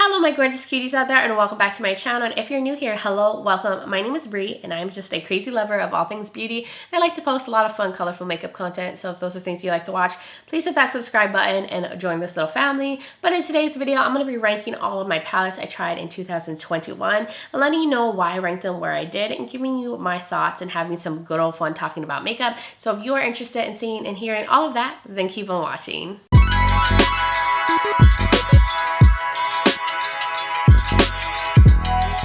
Hello my gorgeous cuties out there, and welcome back to my channel. And if you're new here, hello, welcome. My name is Bree and I'm just a crazy lover of all things beauty. I like to post a lot of fun, colorful makeup content, so if those are things you like to watch, please hit that subscribe button and join this little family. But in today's video, I'm going to be ranking all of my palettes I tried in 2021 and letting you know why I ranked them where I did and giving you my thoughts and having some good old fun talking about makeup. So if you are interested in seeing and hearing all of that, then keep on watching.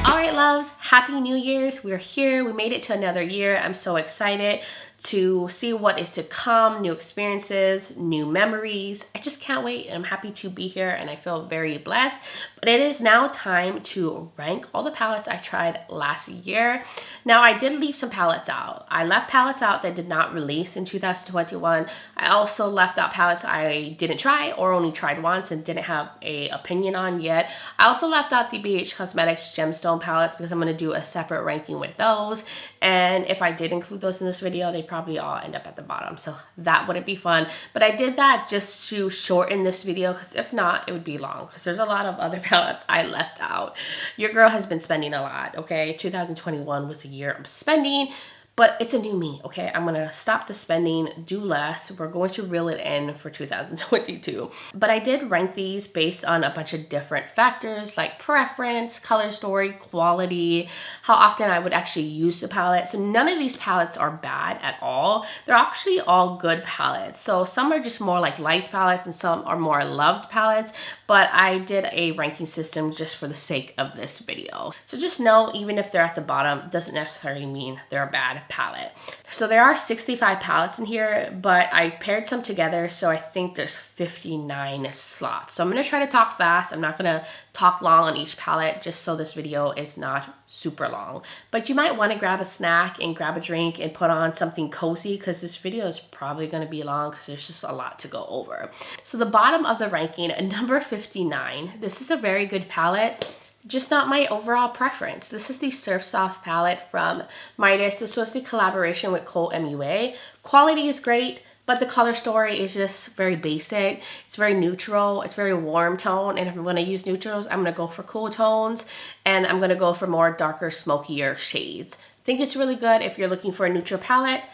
Alright loves, happy New Year's. We're here. We made it to another year. I'm so excited to see what is to come, new experiences, new memories. I just can't wait, and I'm happy to be here and I feel very blessed. But it is now time to rank all the palettes I tried last year. Now I did leave some palettes out. I left palettes out that did not release in 2021. I also left out palettes I didn't try or only tried once and didn't have an opinion on yet. I also left out the Adept Cosmetics gemstone palettes because I'm going to do a separate ranking with those. And if I did include those in this video, they probably all end up at the bottom, so that wouldn't be fun. But I did that just to shorten this video, because if not, it would be long, because there's a lot of other palettes I left out. Your girl has been spending a lot, okay? 2021 was a year of spending, but it's a new me, okay? I'm gonna stop the spending, do less. We're going to reel it in for 2022. But I did rank these based on a bunch of different factors like preference, color story, quality, how often I would actually use the palette. So none of these palettes are bad at all. They're actually all good palettes. So some are just more like light palettes and some are more loved palettes, but I did a ranking system just for the sake of this video. So just know, even if they're at the bottom, doesn't necessarily mean they're a bad palette. So there are 65 palettes in here, but I paired some together, so I think there's 59 slots. So I'm going to try to talk fast. I'm not going to talk long on each palette, just so this video is not super long. But you might want to grab a snack and grab a drink and put on something cozy, because this video is probably going to be long because there's just a lot to go over. So the bottom of the ranking, number 59. This is a very good palette, just not my overall preference. This is the Surf Soft palette from Midas. This was the collaboration with Cole MUA. Quality is great, but the color story is just very basic. It's very neutral. It's very warm tone. And if I'm going to use neutrals, I'm going to go for cool tones. And I'm going to go for more darker, smokier shades. I think it's really good if you're looking for a neutral palette.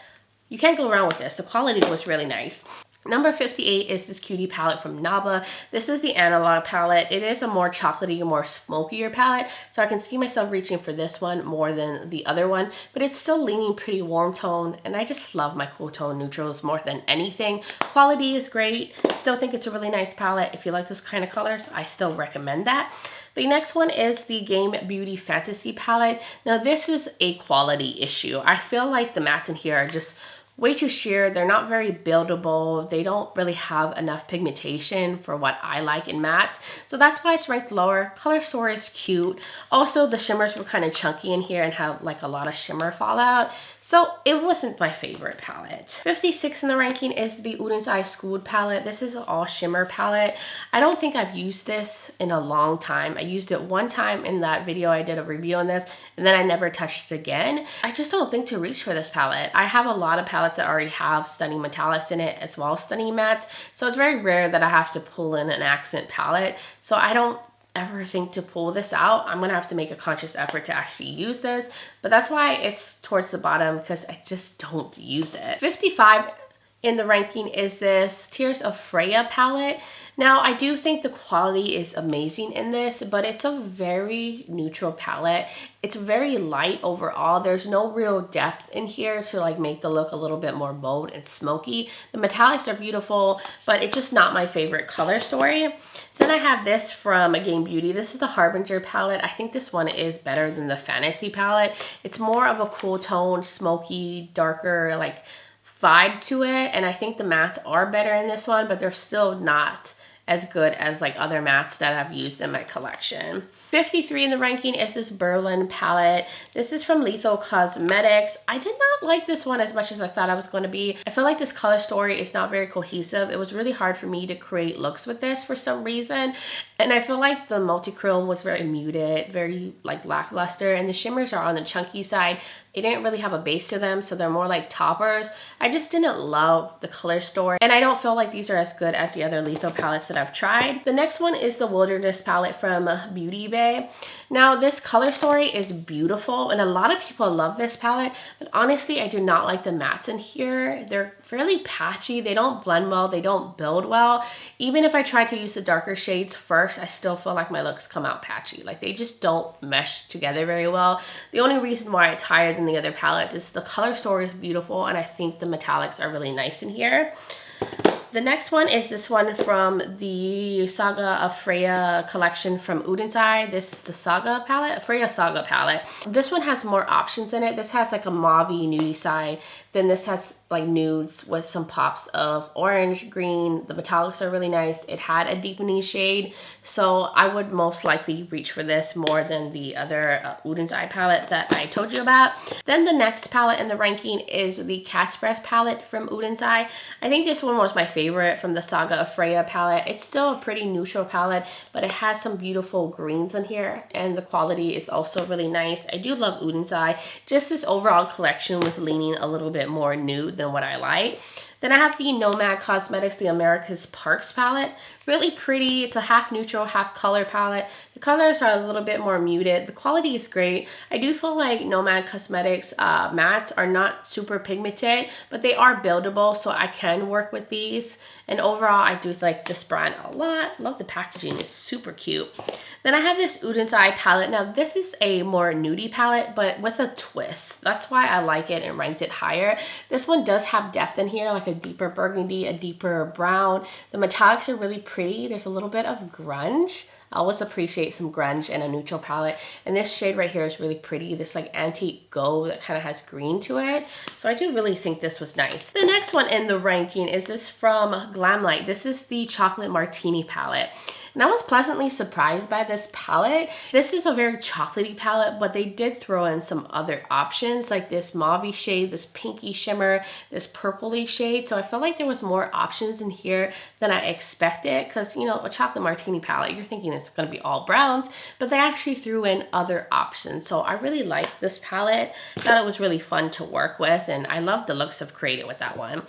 You can't go wrong with this. The quality was really nice. Number 58 is this cutie palette from Naba. This is the analog palette. It is a more chocolatey, more smokier palette, so I can see myself reaching for this one more than the other one, but it's still leaning pretty warm tone, and I just love my cool tone neutrals more than anything. Quality is great. Still think it's a really nice palette. If you like those kind of colors, I still recommend that. The next one is the Game Beauty Fantasy palette. Now this is a quality issue. I feel like the mattes in here are just way too sheer. They're not very buildable. They don't really have enough pigmentation for what I like in mattes. So that's why it's ranked lower. Color story is cute. Also, the shimmers were kind of chunky in here and had like a lot of shimmer fallout. So it wasn't my favorite palette. 56 in the ranking is the Udens Eye Schooled palette. This is an all shimmer palette. I don't think I've used this in a long time. I used it one time in that video. I did a review on this and then I never touched it again. I just don't think to reach for this palette. I have a lot of palettes that already have stunning metallics in it as well as stunning mattes. So it's very rare that I have to pull in an accent palette. So I don't ever think to pull this out. I'm gonna have to make a conscious effort to actually use this, but that's why it's towards the bottom, because I just don't use it. 55 in the ranking is this Tears of Freya palette. Now, I do think the quality is amazing in this, but it's a very neutral palette. It's very light overall. There's no real depth in here to like make the look a little bit more bold and smoky. The metallics are beautiful, but it's just not my favorite color story. Then I have this from Game Beauty. This is the Harbinger palette. I think this one is better than the Fantasy palette. It's more of a cool tone, smoky, darker, like vibe to it. And I think the mattes are better in this one, but they're still not as good as like other mattes that I've used in my collection. 53 in the ranking is this Berlin palette. This is from Lethal Cosmetics. I did not like this one as much as I thought I was going to be. I feel like this color story is not very cohesive. It was really hard for me to create looks with this for some reason. And I feel like the multi-chrome was very muted, very like lackluster, and the shimmers are on the chunky side. They didn't really have a base to them, so they're more like toppers. I just didn't love the color story, and I don't feel like these are as good as the other Lethal palettes that that I've tried. The next one is the Wilderness palette from Beauty Bay. Now this color story is beautiful and a lot of people love this palette, but honestly I do not like the mattes in here. They're fairly patchy, they don't blend well, they don't build well. Even if I try to use the darker shades first, I still feel like my looks come out patchy. Like they just don't mesh together very well. The only reason why it's higher than the other palettes is the color story is beautiful and I think the metallics are really nice in here. The next one is this one from the Saga of Freya collection from Udensai. This is the Saga palette, Freya Saga palette. This one has more options in it. This has like a mauve-y nudie side. Then this has like nudes with some pops of orange, green. The metallics are really nice. It had a deepening shade, so I would most likely reach for this more than the other Udensai palette that I told you about. Then the next palette in the ranking is the Cat's Breath palette from Udensai. I think this one was my favorite from the Saga of Freya palette. It's still a pretty neutral palette, but it has some beautiful greens in here, and the quality is also really nice. I do love Udensai. Just this overall collection was leaning a little bit more nude than what I like. Then I have the Nomad Cosmetics, the America's Parks palette. Really pretty. It's a half neutral, half color palette. The colors are a little bit more muted. The quality is great. I do feel like Nomad Cosmetics mattes are not super pigmented, but they are buildable, so I can work with these. And overall, I do like this brand a lot. Love the packaging. It's super cute. Then I have this Udensai palette. Now, this is a more nudie palette, but with a twist. That's why I like it and ranked it higher. This one does have depth in here, like a deeper burgundy, a deeper brown. The metallics are really pretty. There's a little bit of grunge. I always appreciate some grunge in a neutral palette. And this shade right here is really pretty. This like antique gold that kind of has green to it. So I do really think this was nice. The next one in the ranking is this from Glamlight. This is the Chocolate Martini palette. And I was pleasantly surprised by this palette. This is a very chocolatey palette, but they did throw in some other options like this mauve shade, this pinky shimmer, this purpley shade. So I felt like there was more options in here than I expected because, you know, a chocolate martini palette, you're thinking it's going to be all browns, but they actually threw in other options. So I really liked this palette. Thought it was really fun to work with, and I love the looks I've created with that one.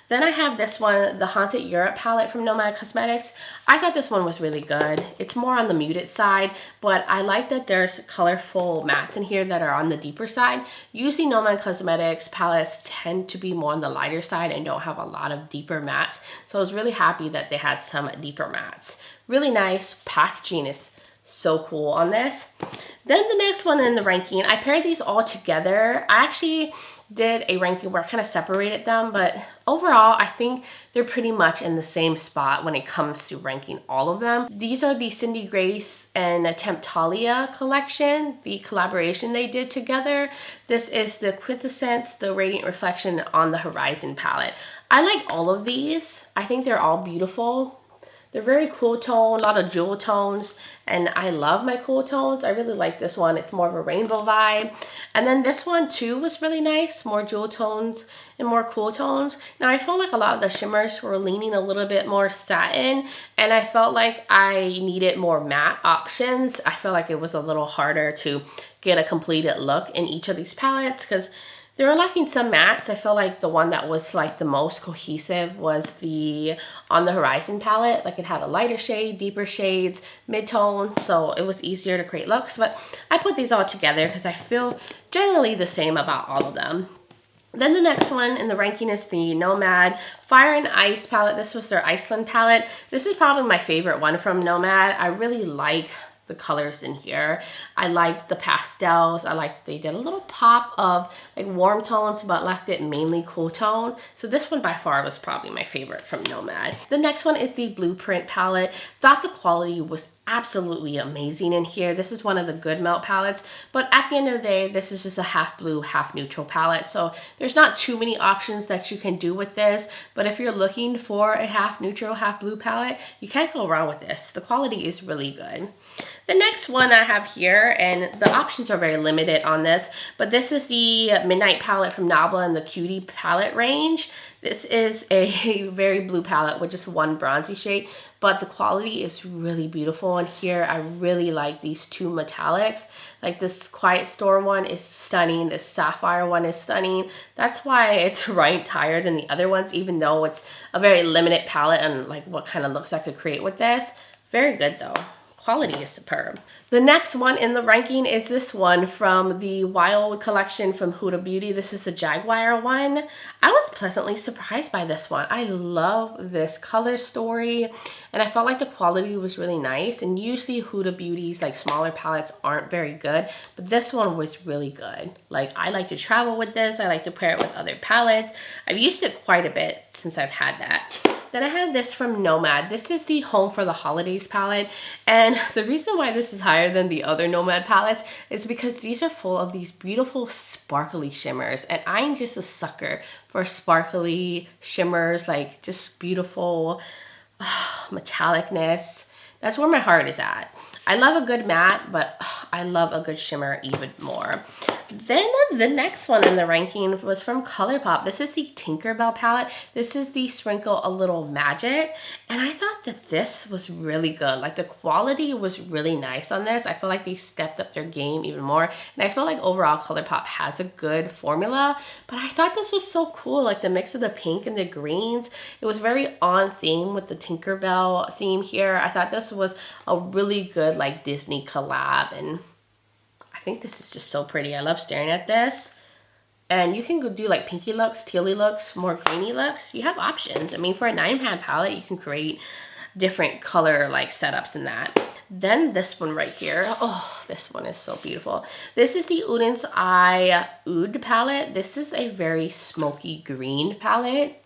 Then I have this one, the Haunted Europe palette from Nomad Cosmetics. I thought this one was really good. It's more on the muted side, but I like that there's colorful mattes in here that are on the deeper side. Usually Nomad Cosmetics palettes tend to be more on the lighter side and don't have a lot of deeper mattes. So I was really happy that they had some deeper mattes. Really nice. Packaging is so cool on this. Then the next one in the ranking, I paired these all together. I actually did a ranking where I kind of separated them, but overall I think they're pretty much in the same spot when it comes to ranking all of them. These are the Cindy Grace and Temptalia collection, the collaboration they did together. This is the Quintessence, the Radiant Reflection on the Horizon palette. I like all of these. I think they're all beautiful. They're very cool tone, a lot of jewel tones, and I love my cool tones. I really like this one. It's more of a rainbow vibe. And then this one too was really nice, more jewel tones and more cool tones. Now I felt like a lot of the shimmers were leaning a little bit more satin, and I felt like I needed more matte options. I felt like it was a little harder to get a completed look in each of these palettes because they were lacking some mattes. I feel like the one that was like the most cohesive was the On the Horizon palette. Like it had a lighter shade, deeper shades, mid-tones, so it was easier to create looks. But I put these all together because I feel generally the same about all of them. Then the next one in the ranking is the Nomad Fire and Ice palette. This was their Iceland palette. This is probably my favorite one from Nomad. I really like the colors in here. I like the pastels. I like they did a little pop of like warm tones but left it mainly cool tone. So this one by far was probably my favorite from Nomad. The next one is the Blueprint palette. Thought the quality was absolutely amazing in here. This is one of the good melt palettes, but at the end of the day, this is just a half blue, half neutral palette. So there's not too many options that you can do with this, but if you're looking for a half neutral, half blue palette, you can't go wrong with this. The quality is really good. The next one I have here, and the options are very limited on this, but this is the Midnight palette from Nabla in the Cutie palette range. This is a very blue palette with just one bronzy shade, but the quality is really beautiful. And here I really like these two metallics. Like this Quiet Storm one is stunning. This Sapphire one is stunning. That's why it's ranked higher than the other ones, even though it's a very limited palette and like what kind of looks I could create with this. Very good though. Quality is superb. The next one in the ranking is this one from the Wild collection from Huda Beauty. This is the Jaguar one. I was pleasantly surprised by this one. I love this color story, and I felt like the quality was really nice. And usually Huda Beauty's like smaller palettes aren't very good, but this one was really good. Like I like to travel with this. I like to pair it with other palettes. I've used it quite a bit since I've had that. Then I have this from Nomad. This is the Home for the Holidays palette. And the reason why this is higher than the other Nomad palettes is because these are full of these beautiful sparkly shimmers. And I'm just a sucker for sparkly shimmers, like just beautiful metallicness. That's where my heart is at. I love a good matte, but I love a good shimmer even more. Then the next one in the ranking was from ColourPop. This is the Tinkerbell palette. This is the Sprinkle a Little Magic. And I thought that this was really good. Like the quality was really nice on this. I feel like they stepped up their game even more. And I feel like overall ColourPop has a good formula. But I thought this was so cool. Like the mix of the pink and the greens. It was very on theme with the Tinkerbell theme here. I thought this was a really good like Disney collab, and I think this is just so pretty. I love staring at this. And you can go do like pinky looks, tealy looks, more greeny looks. You have options. I mean, for a 9-pan palette, you can create different color like setups in that. Then this one right here. Oh, this one is so beautiful. This is the Udin's Eye Oud palette. This is a very smoky green palette.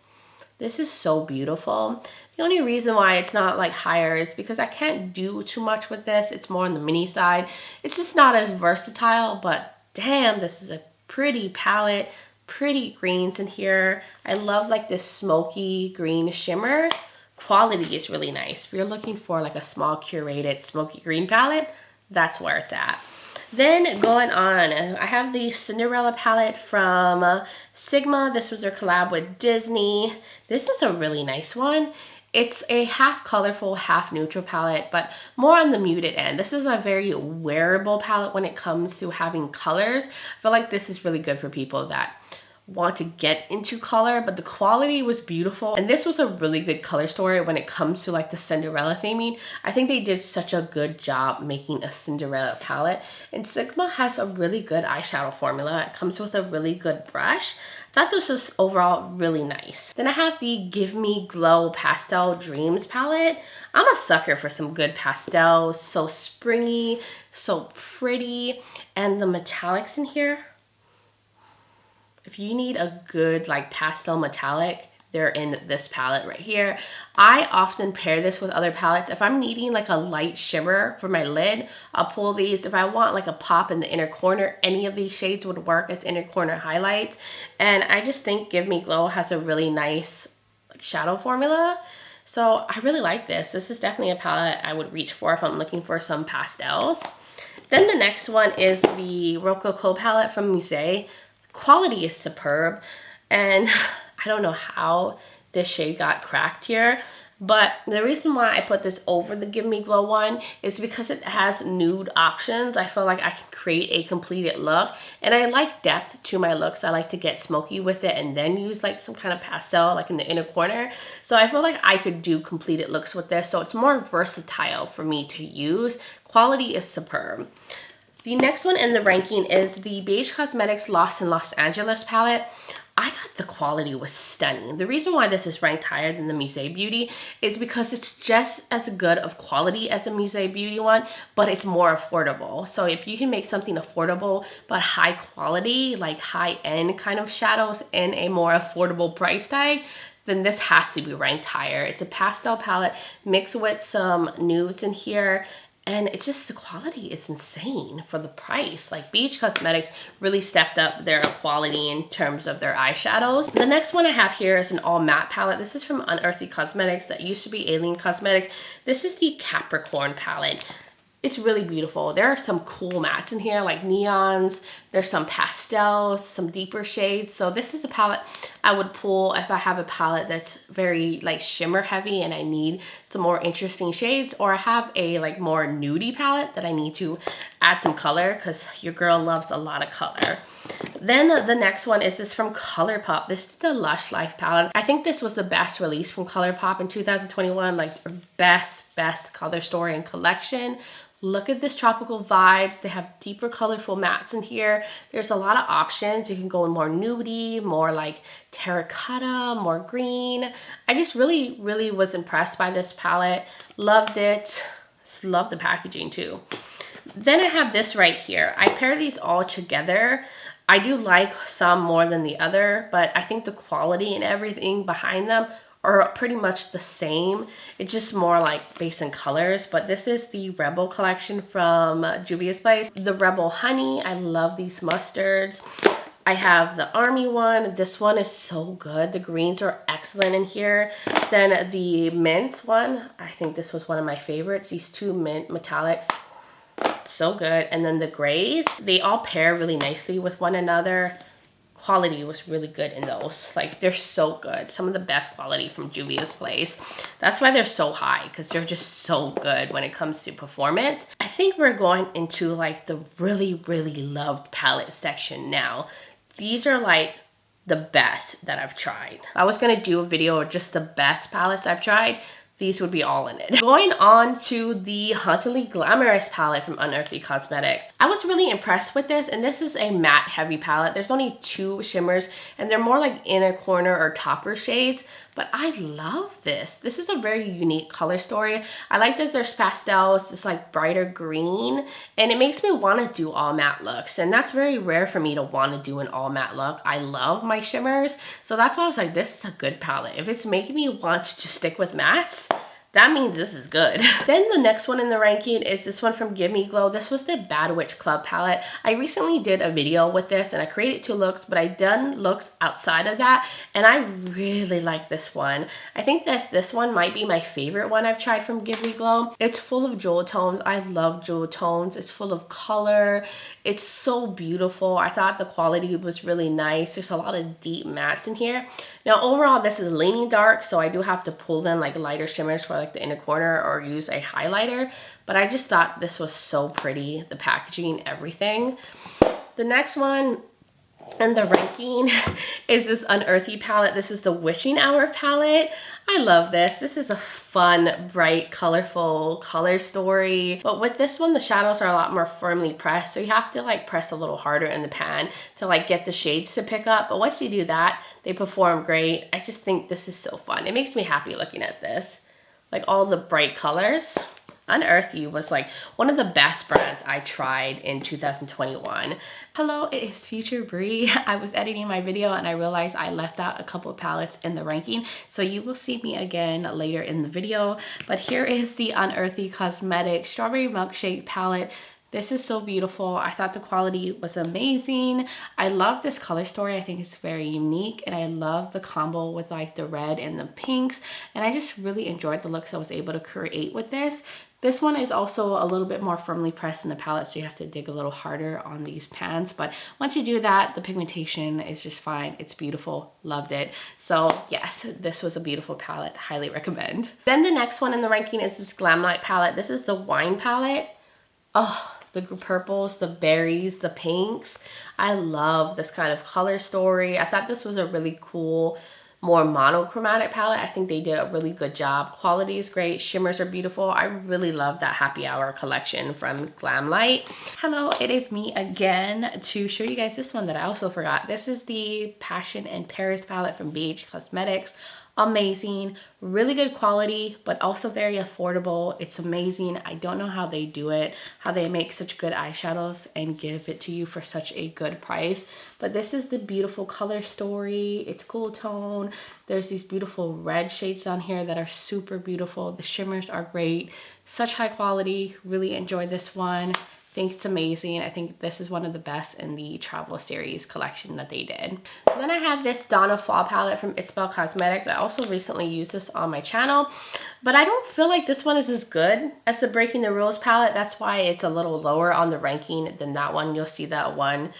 This is so beautiful. The only reason why it's not like higher is because I can't do too much with this. It's more on the mini side. It's just not as versatile, but damn, this is a pretty palette. Pretty greens in here. I love like this smoky green shimmer. Quality is really nice. If you're looking for like a small curated smoky green palette, that's where it's at. Then going on, I have the Cinderella palette from Sigma. This was their collab with Disney. This is a really nice one. It's a half colorful, half neutral palette, but more on the muted end. This is a very wearable palette when it comes to having colors. I feel like this is really good for people that want to get into color, but the quality was beautiful. And this was a really good color story when it comes to like the Cinderella theming. I think they did such a good job making a Cinderella palette. And Sigma has a really good eyeshadow formula. It comes with a really good brush. I thought this was overall really nice. Then I have the Give Me Glow Pastel Dreams palette. I'm a sucker for some good pastels. So springy, so pretty. And the metallics in here, if you need a good like pastel metallic, they're in this palette right here. I often pair this with other palettes. If I'm needing like a light shimmer for my lid, I'll pull these. If I want like a pop in the inner corner, any of these shades would work as inner corner highlights. And I just think Give Me Glow has a really nice like shadow formula. So I really like this. This is definitely a palette I would reach for if I'm looking for some pastels. Then the next one is the Rococo palette from Musée. Quality is superb, and I don't know how this shade got cracked here, but the reason why I put this over the Give Me Glow one is because it has nude options. I feel like I can create a completed look, and I like depth to my looks. I like to get smoky with it and then use like some kind of pastel like in the inner corner. So I feel like I could do completed looks with this, so it's more versatile for me to use. Quality is superb. The next one in the ranking is the Beige Cosmetics Lost in Los Angeles palette. I thought the quality was stunning. The reason why this is ranked higher than the Musée Beauty is because it's just as good of quality as the Musée Beauty one, but it's more affordable. So if you can make something affordable but high quality, like high-end kind of shadows in a more affordable price tag, then this has to be ranked higher. It's a pastel palette mixed with some nudes in here. And it's just, the quality is insane for the price. Like Beige Cosmetics really stepped up their quality in terms of their eyeshadows. The next one I have here is an all matte palette. This is from Unearthly Cosmetics that used to be Alien Cosmetics. This is the Capricorn palette. It's really beautiful. There are some cool mattes in here, like neons. There's some pastels, some deeper shades. So this is a palette I would pull if I have a palette that's very like shimmer heavy and I need some more interesting shades, or I have a like more nudie palette that I need to add some color because your girl loves a lot of color. Then the next one is this from ColourPop. This is the Lush Life palette. I think this was the best release from ColourPop in 2021, like best color story and collection. Look at this tropical vibes. They have deeper colorful mattes in here. There's a lot of options. You can go in more nudie, more like terracotta, more green. I just really was impressed by this palette. Loved it. Just love the packaging too. Then I have this right here. I pair these all together. I do like some more than the other, but I think the quality and everything behind them are pretty much the same. It's just more like base and colors. But this is the Rebel collection from Juvia's Place. The Rebel Honey, I love these mustards. I have the Army one. This one is so good. The greens are excellent in here. Then the mints one, I think this was one of my favorites. These two mint metallics, so good. And then the grays, they all pair really nicely with one another. Quality was really good in those. Like, they're so good. Some of the best quality from Juvia's Place. That's why they're so high, because they're just so good when it comes to performance. I think we're going into like the really loved palette section now. These are like the best that I've tried. I was gonna do a video of just the best palettes I've tried. These would be all in it. Going on to the Hauntingly Glamorous palette from Unearthly Cosmetics. I was really impressed with this, and this is a matte heavy palette. There's only 2 shimmers, and they're more like inner corner or topper shades, but I love this. This is a very unique color story. I like that there's pastels, this like brighter green, and it makes me want to do all matte looks, and that's very rare for me to want to do an all matte look. I love my shimmers, so that's why I was like, this is a good palette. If it's making me want to just stick with mattes, that means this is good. Then the next one in the ranking is this one from Give Me Glow. This was the Bad Witch Club palette. I recently did a video with this and I created 2 looks, but I done looks outside of that, and I really like this one. I think this one might be my favorite one I've tried from Give Me Glow. It's full of jewel tones. I love jewel tones. It's full of color. It's so beautiful. I thought the quality was really nice. There's a lot of deep mattes in here. Now overall, this is leaning dark, so I do have to pull in like lighter shimmers for like the inner corner or use a highlighter, but I just thought this was so pretty, the packaging, everything. The next one in the ranking is this Unearthly palette. This is the Witching Hour palette. I love this. This is a fun, bright, colorful color story. But with this one, the shadows are a lot more firmly pressed, so you have to like press a little harder in the pan to like get the shades to pick up. But once you do that, they perform great. I just think this is so fun. It makes me happy looking at this. Like all the bright colors. Unearthly was like one of the best brands I tried in 2021. Hello, it is Future Bree. I was editing my video and I realized I left out a couple of palettes in the ranking, so you will see me again later in the video. But here is the Unearthly Cosmetics Strawberry Milkshake palette. This is so beautiful. I thought the quality was amazing. I love this color story. I think it's very unique, and I love the combo with like the red and the pinks, and I just really enjoyed the looks I was able to create with this. This one is also a little bit more firmly pressed in the palette, so you have to dig a little harder on these pans. But once you do that, the pigmentation is just fine. It's beautiful. Loved it. So yes, this was a beautiful palette. Highly recommend. Then the next one in the ranking is this Glamlight palette. This is the Wine palette. Oh, the purples, the berries, the pinks. I love this kind of color story. I thought this was a really cool, more monochromatic palette. I think they did a really good job. Quality is great. Shimmers are beautiful. I really love that Happy Hour collection from Glamlight. Hello, it is me again to show you guys this one that I also forgot. This is the Passion in Paris palette from Adept Cosmetics. Amazing, really good quality, but also very affordable. It's amazing. I don't know how they do it, how they make such good eyeshadows and give it to you for such a good price. But this is the beautiful color story. It's cool tone. There's these beautiful red shades down here that are super beautiful. The shimmers are great. Such high quality. Really enjoyed this one. think it's amazing. I think this is one of the best in the travel series collection that they did. Then I have this Donna Fall palette from Adept Cosmetics. I also recently used this on my channel, but I don't feel like this one is as good as the Breaking the Rules palette. That's why it's a little lower on the ranking than that one. You'll see that one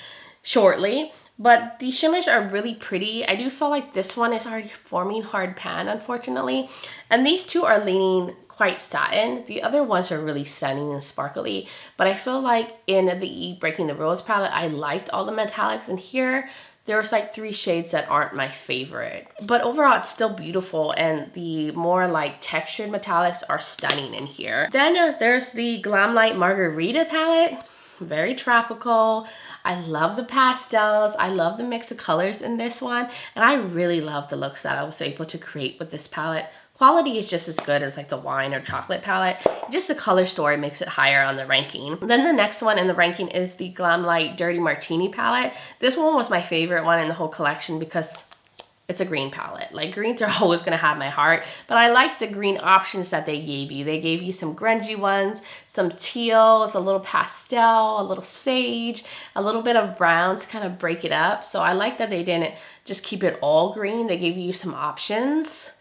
shortly. But these shimmers are really pretty. I do feel like this one is already forming hard pan, unfortunately. And these two are leaning quite satin. The other ones are really stunning and sparkly, but I feel like in the Breaking the Rules palette, I liked all the metallics, and here there's like 3 shades that aren't my favorite. But overall, it's still beautiful, and the more like textured metallics are stunning in here. Then there's the Glamlight Margarita palette. Very tropical. I love the pastels. I love the mix of colors in this one, and I really love the looks that I was able to create with this palette. Quality is just as good as like the wine or chocolate palette. Just the color story makes it higher on the ranking. Then the next one in the ranking is the Glamlight Dirty Martini palette. This one was my favorite one in the whole collection because it's a green palette. Like, greens are always gonna have my heart, but I like the green options that they gave you. They gave you some grungy ones, some teals, a little pastel, a little sage, a little bit of brown to kind of break it up. So I like that they didn't just keep it all green. They gave you some options,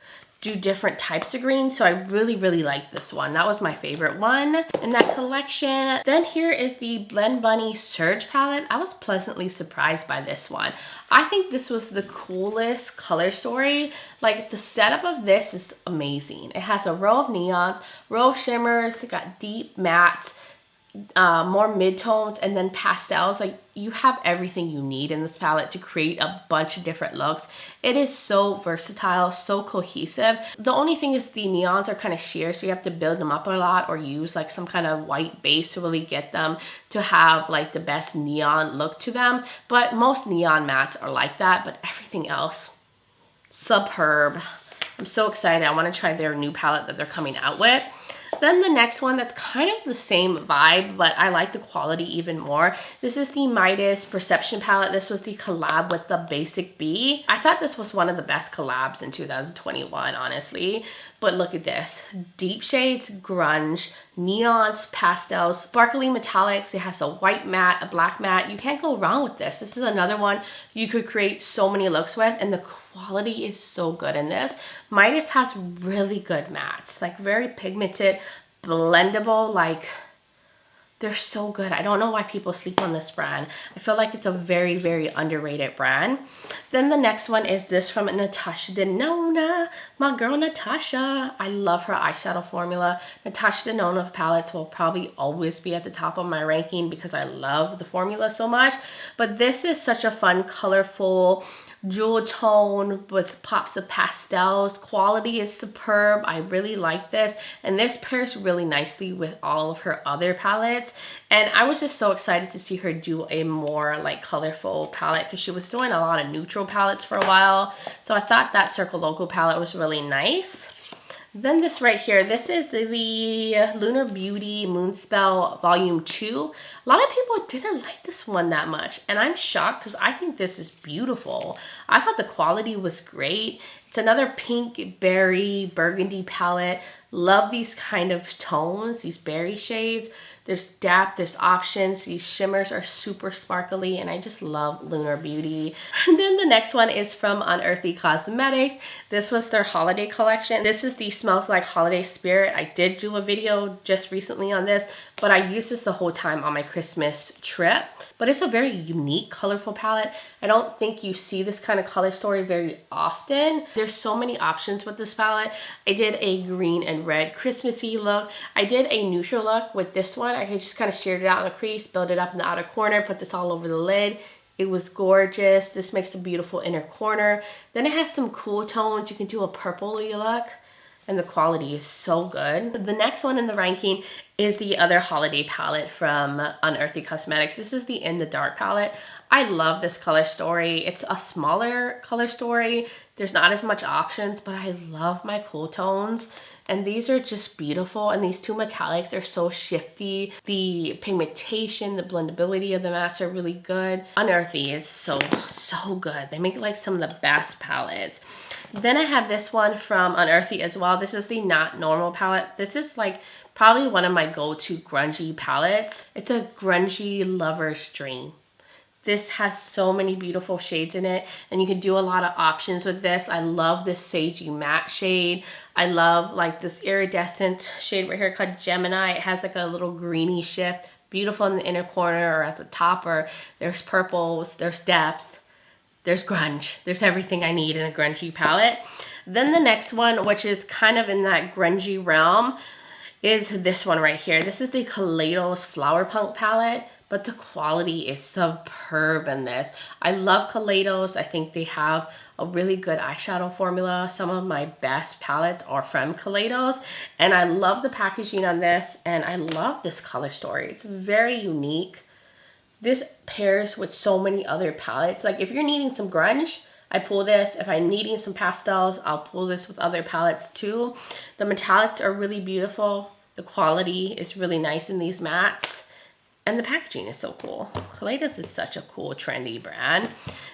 do different types of greens. So I really, really like this one. That was my favorite one in that collection. Then here is the Blend Bunny Surge palette. I was pleasantly surprised by this one. I think this was the coolest color story. Like, the setup of this is amazing. It has a row of neons, row of shimmers, it got deep mattes, more mid-tones, and then pastels. Like, you have everything you need in this palette to create a bunch of different looks. It is so versatile, so cohesive. The only thing is the neons are kind of sheer, so you have to build them up a lot or use like some kind of white base to really get them to have like the best neon look to them. But most neon mattes are like that, but everything else, superb. I'm so excited. I want to try their new palette that they're coming out with. Then the next one that's kind of the same vibe, but I like the quality even more. This is the Midas Perception palette. This was the collab with the Basic Bee. I thought this was one of the best collabs in 2021, honestly. But look at this. Deep shades, grunge, neons, pastels, sparkly metallics. It has a white matte, a black matte. You can't go wrong with this. This is another one you could create so many looks with, and the quality is so good in this. Midas has really good mattes, like very pigmented, blendable, like they're so good. I don't know why people sleep on this brand. I feel like it's a very, very underrated brand. Then the next one is this from Natasha Denona, my girl Natasha. I love her eyeshadow formula. Natasha Denona palettes will probably always be at the top of my ranking because I love the formula so much. But this is such a fun, colorful, jewel tone with pops of pastels. Quality is superb. I really like this, and this pairs really nicely with all of her other palettes. And I was just so excited to see her do a more like colorful palette because she was doing a lot of neutral palettes for a while. So I thought that Circle Local palette was really nice. Then this right here, this is the Lunar Beauty Moonspell Volume 2. A lot of people didn't like this one that much, and I'm shocked because I think this is beautiful. I thought the quality was great. It's another pink, berry, burgundy palette. Love these kind of tones, these berry shades. There's depth, there's options. These shimmers are super sparkly, and I just love Lunar Beauty. And then the next one is from Unearthly Cosmetics. This was their holiday collection. This is the Smells Like Holiday Spirit. I did do a video just recently on this, but I used this the whole time on my Christmas trip. But it's a very unique, colorful palette. I don't think you see this kind of color story very often. There's so many options with this palette. I did a green and red Christmassy look. I did a neutral look with this one. I just kind of sheared it out in the crease, build it up in the outer corner, put this all over the lid. It was gorgeous. This makes a beautiful inner corner. Then it has some cool tones. You can do a purpley look, and the quality is so good. The next one in the ranking is the other holiday palette from Unearthly Cosmetics. This is the In the Dark palette. I love this color story. It's a smaller color story. There's not as much options, but I love my cool tones. And these are just beautiful. And these two metallics are so shifty. The pigmentation, the blendability of the mattes are really good. Unearthly is so good. They make like some of the best palettes. Then I have this one from Unearthly as well. This is the Not Normal palette. This is like Probably one of my go-to grungy palettes. It's a grungy lover's dream. This has so many beautiful shades in it, and you can do a lot of options with this. I love this sagey matte shade. I love like this iridescent shade right here called Gemini. It has like a little greeny shift. Beautiful in the inner corner or at the top, or there's purples, there's depth, there's grunge. There's everything I need in a grungy palette. Then the next one, which is kind of in that grungy realm, is this one right here. This is the Kaleidos Flower Punk palette, but the quality is superb in this. I love Kaleidos. I think they have a really good eyeshadow formula. Some of my best palettes are from Kaleidos, and I love the packaging on this, and I love this color story. It's very unique. This pairs with so many other palettes. Like if you're needing some grunge, I pull this. If I'm needing some pastels, I'll pull this with other palettes too. The metallics are really beautiful. The quality is really nice in these mattes. And the packaging is so cool. Kaleidos is such a cool, trendy brand.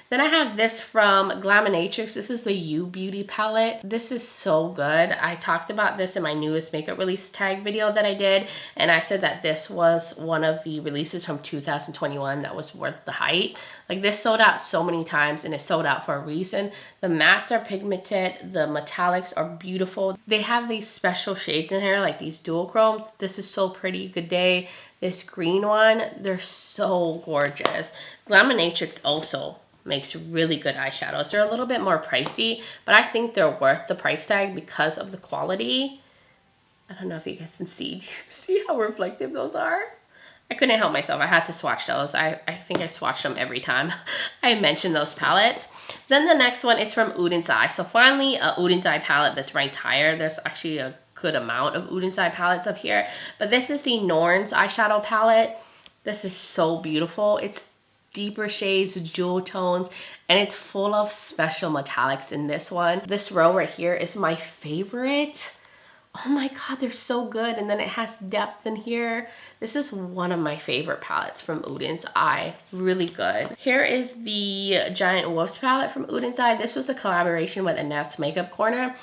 Then I have this from Glaminatrix. This is the You Beauty palette. This is so good. I talked about this in my newest makeup release tag video that I did, and I said that this was one of the releases from 2021 that was worth the hype. Like this sold out so many times, and it sold out for a reason. The mattes are pigmented. The metallics are beautiful. They have these special shades in here, like these dual chromes. This is so pretty. Good Day. This green one, they're so gorgeous. Glaminatrix also makes really good eyeshadows. They're a little bit more pricey, but I think they're worth the price tag because of the quality. I don't know if you guys can see. Do you see how reflective those are? I couldn't help myself. I had to swatch those. I think I swatch them every time I mention those palettes. Then the next one is from Udens Eye. So finally, a Udens Eye palette that's ranked higher. There's actually a good amount of Udens Eye palettes up here, but this is the Norns eyeshadow palette. This is so beautiful. It's deeper shades, jewel tones, and it's full of special metallics in this one. This row right here is my favorite. Oh my god, they're so good. And then it has depth in here. This is one of my favorite palettes from Udens Eye. Really good. Here is the Giant Wolves palette from Udens Eye. This was a collaboration with Annette's Makeup Corner.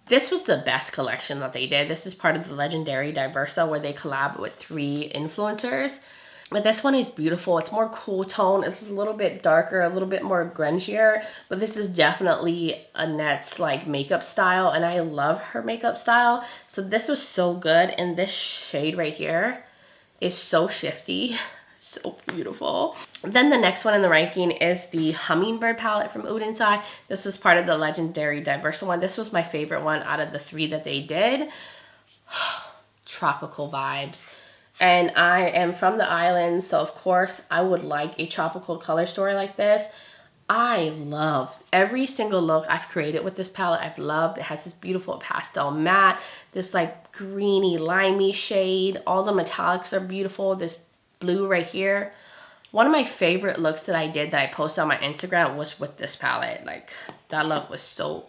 This was the best collection that they did. This is part of the legendary Diversa where they collab with 3 influencers. But this one is beautiful. It's more cool tone. It's a little bit darker, a little bit more grungier. But this is definitely Annette's like makeup style, and I love her makeup style. So this was so good. And this shade right here is so shifty. So beautiful. Then the next one in the ranking is the Hummingbird palette from Udens Eye. This was part of the legendary Diversa one. This was my favorite one out of the 3 that they did. Tropical vibes. And I am from the islands, so of course I would like a tropical color story like this. I love every single look I've created with this palette. I've loved. It has this beautiful pastel matte, this like greeny limey shade. All the metallics are beautiful. This blue right here. One of my favorite looks that I did that I posted on my Instagram was with this palette. Like that look was so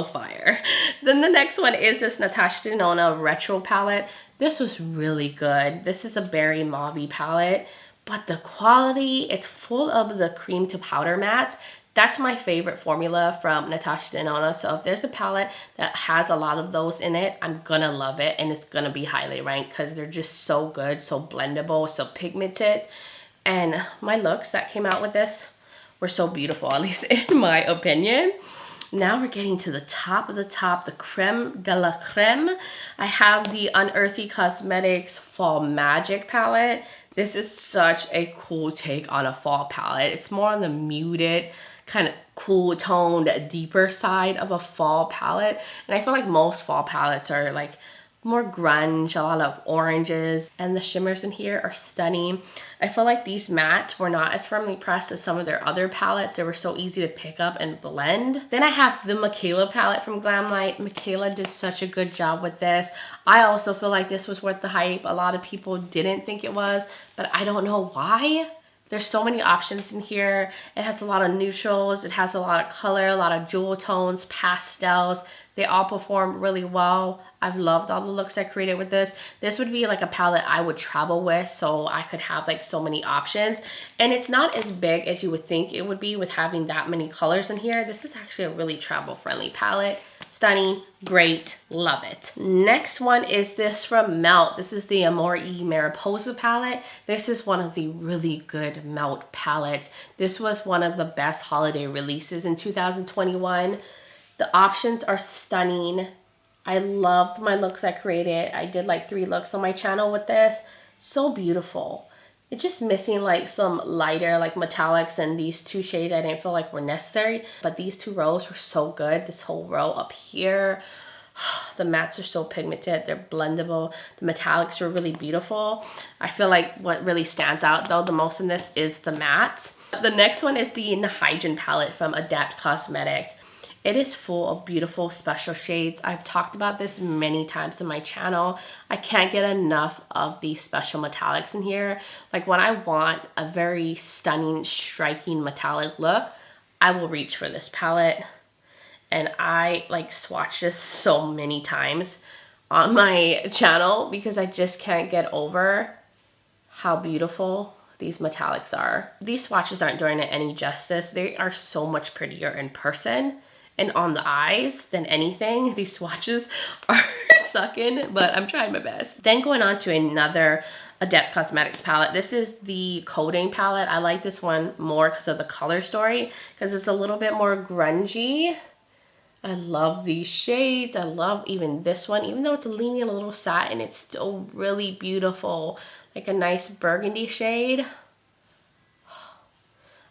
fire. Then the next one is this Natasha Denona retro palette. This was really good. This is a berry mauve palette, but the quality, it's full of the cream to powder mattes. That's my favorite formula from Natasha Denona. So if there's a palette that has a lot of those in it, I'm gonna love it, and it's gonna be highly ranked because they're just so good, so blendable, so pigmented. And my looks that came out with this were so beautiful, at least in my opinion. Now we're getting to the top of the top, the creme de la creme. I have the Unearthly Cosmetics Fall Magic palette. This is such a cool take on a fall palette. It's more on the muted, kind of cool toned, deeper side of a fall palette. And I feel like most fall palettes are like more grunge, a lot of oranges, and the shimmers in here are stunning. I feel like these mattes were not as firmly pressed as some of their other palettes. They were so easy to pick up and blend. Then I have the Michaela palette from Glamlight. Michaela did such a good job with this. I also feel like this was worth the hype. A lot of people didn't think it was, but I don't know why. There's so many options in here. It has a lot of neutrals. It has a lot of color, a lot of jewel tones, pastels. They all perform really well. I've loved all the looks I created with this. This would be like a palette I would travel with, so I could have like so many options. And it's not as big as you would think it would be with having that many colors in here. This is actually a really travel friendly palette. Stunning, great, love it. Next one is this from Melt. This is the Amore y Mariposa palette. This is one of the really good Melt palettes. This was one of the best holiday releases in 2021. The options are stunning. I loved my looks I created. I did like 3 looks on my channel with this. So beautiful. It's just missing like some lighter like metallics, and these 2 shades I didn't feel like were necessary, but these 2 rows were so good. This whole row up here, the mattes are so pigmented, they're blendable. The metallics are really beautiful. I feel like what really stands out though the most in this is the mattes. The next one is the Hydrogen palette from Adept Cosmetics. It is full of beautiful special shades. I've talked about this many times on my channel. I can't get enough of these special metallics in here. Like when I want a very stunning, striking metallic look, I will reach for this palette. And I like swatched this so many times on my channel because I just can't get over how beautiful these metallics are. These swatches aren't doing it any justice. They are so much prettier in person and on the eyes than anything. These swatches are sucking, but I'm trying my best. Then going on to another Adept Cosmetics palette. This is the Kodanne palette. I like this one more because of the color story, because it's a little bit more grungy. I love these shades. I love even this one, even though it's leaning a little satin, it's still really beautiful. Like a nice burgundy shade.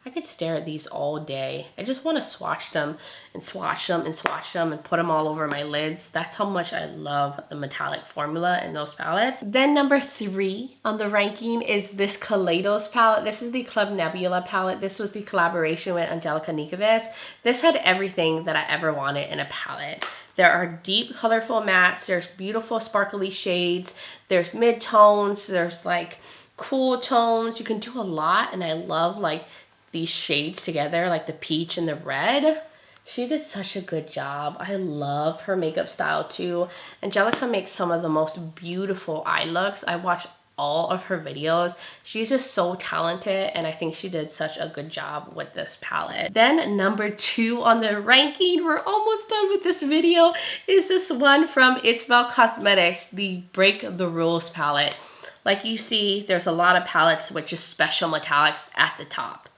I could stare at these all day. I just want to swatch them and swatch them and swatch them and put them all over my lids. That's how much I love the metallic formula in those palettes. Then number 3 on the ranking is this Kaleidos palette. This is the Club Nebula palette. This was the collaboration with Angelica Nikovic. This had everything that I ever wanted in a palette. There are deep, colorful mattes. There's beautiful, sparkly shades. There's mid-tones. There's like cool tones. You can do a lot, and I love like these shades together, like the peach and the red. She did such a good job. I love her makeup style too. Angelica makes some of the most beautiful eye looks. I watch all of her videos. She's just so talented, and I think she did such a good job with this palette. Then number 2 on the ranking, we're almost done with this video, is this one from Adept Cosmetics, the Break the Rules palette. Like you see, there's a lot of palettes with just special metallics at the top.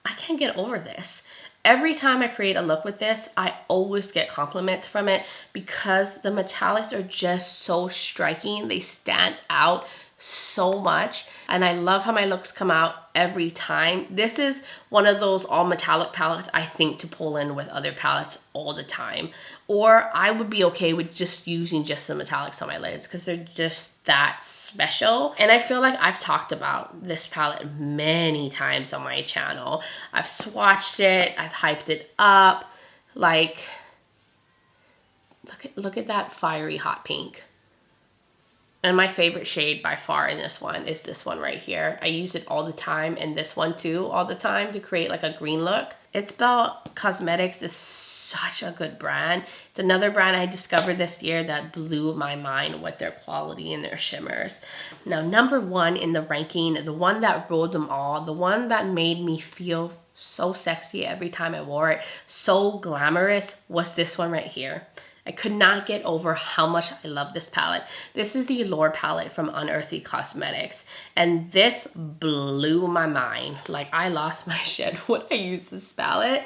I can't get over this. Every time I create a look with this, I always get compliments from it because the metallics are just so striking. They stand out so much, and I love how my looks come out every time. This is one of those all metallic palettes I think to pull in with other palettes all the time, or I would be okay with just using just the metallics on my lids because they're just that special. And I feel like I've talked about this palette many times on my channel. I've swatched it, I've hyped it up. Like, look at that fiery hot pink. And my favorite shade by far in this one is this one right here. I use it all the time, and this one too all the time to create like a green look. Adept Cosmetics is such a good brand. It's another brand I discovered this year that blew my mind with their quality and their shimmers. Now, number 1 in the ranking, the one that ruled them all, the one that made me feel so sexy every time I wore it, so glamorous, was this one right here. I could not get over how much I love this palette. This is the Allure palette from Unearthly Cosmetics, and this blew my mind. Like, I lost my shit when I used this palette.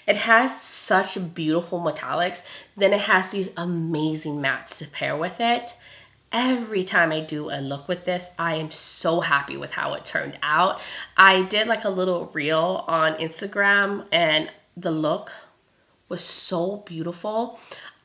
It has such beautiful metallics, then it has these amazing mattes to pair with it. Every time I do a look with this, I am so happy with how it turned out. I did like a little reel on Instagram, and the look was so beautiful.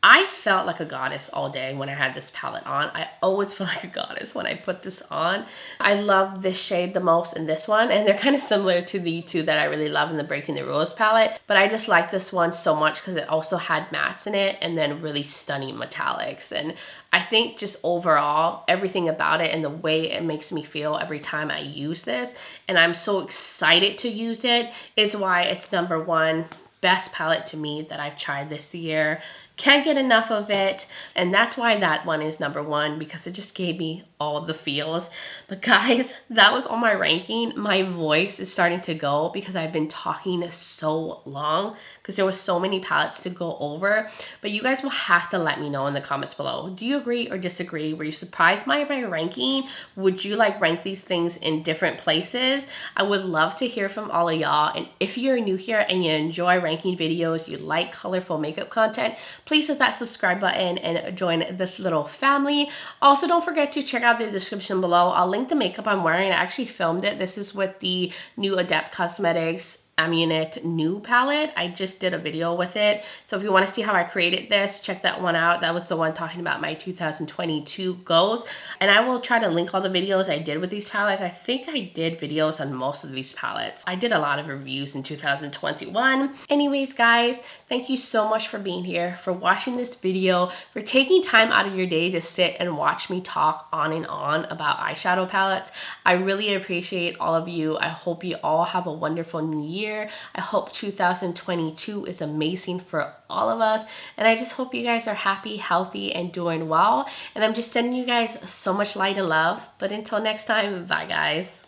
I felt like a goddess all day when I had this palette on. I always feel like a goddess when I put this on. I love this shade the most in this one, and they're kind of similar to the 2 that I really love in the Breaking the Rules palette, but I just like this one so much because it also had mattes in it and then really stunning metallics. And I think just overall, everything about it and the way it makes me feel every time I use this, and I'm so excited to use it, is why it's number 1. best palette to me that I've tried this year. Can't get enough of it, and that's why that one is number one, because it just gave me all the feels. But guys, that was all my ranking. My voice is starting to go because I've been talking so long, because there was so many palettes to go over. But you guys will have to let me know in the comments below. Do you agree or disagree? Were you surprised by my ranking? Would you like rank these things in different places? I would love to hear from all of y'all. And if you're new here and you enjoy ranking videos, you like colorful makeup content, please hit that subscribe button and join this little family. Also, don't forget to check out the description below. I'll link the makeup I'm wearing. I actually filmed it. This is with the new Adept Cosmetics Amulet new palette. I just did a video with it, so if you want to see how I created this, check that one out. That was the one talking about my 2022 goals, and I will try to link all the videos I did with these palettes. I think I did videos on most of these palettes. I did a lot of reviews in 2021. Anyways, guys, thank you so much for being here, for watching this video, for taking time out of your day to sit and watch me talk on and on about eyeshadow palettes. I really appreciate all of you. I hope you all have a wonderful new year. I hope 2022 is amazing for all of us, and I just hope you guys are happy, healthy, and doing well. And I'm just sending you guys so much light and love. But until next time, bye guys.